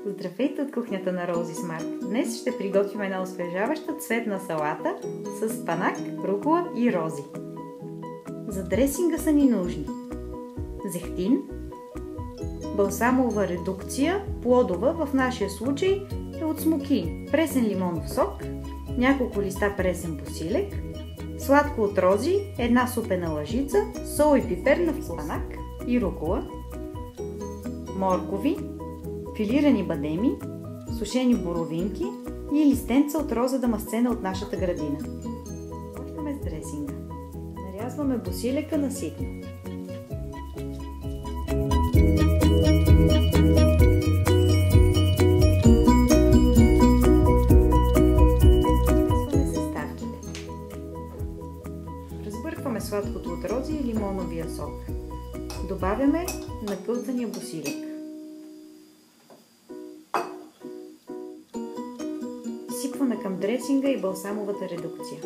Здравейте от кухнята на Рози Смарт! Днес ще приготвим една освежаваща цветна салата с спанак, рукола и рози. За дресинга са ни нужни зехтин, балсамова редукция, плодова, в нашия случай е от смокин, пресен лимонов сок, няколко листа пресен босилек, сладко от рози, една супена лъжица, сол и пипер на вкус, спанак и рукола, моркови, филирани бадеми, сушени боровинки и листенца от роза дамасцена от нашата градина. Почваме с дресинга. Нарязваме босилека на ситно. Смесваме съставките. Разбъркваме сладкото от рози и лимоновия сок. Добавяме накълтания босилек. Сипваме към дресинга и балсамовата редукция.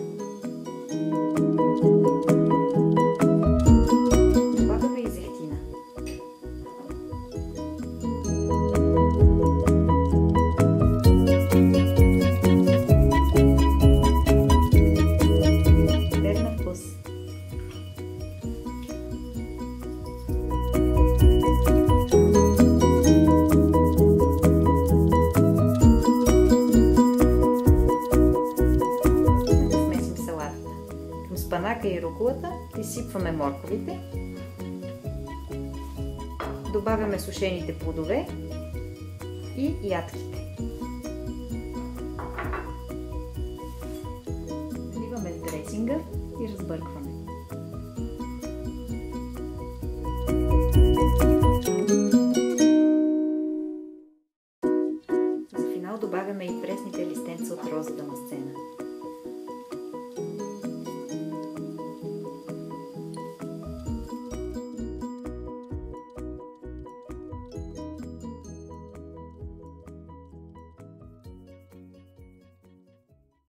Добавяме и зехтина. Пипер на вкус. Спанака и руколата изсипваме морковите, добавяме сушените плодове и ядките. Наливаме с дресинга и разбъркваме. За финал добавяме и пресните листенца от роза дамасцена.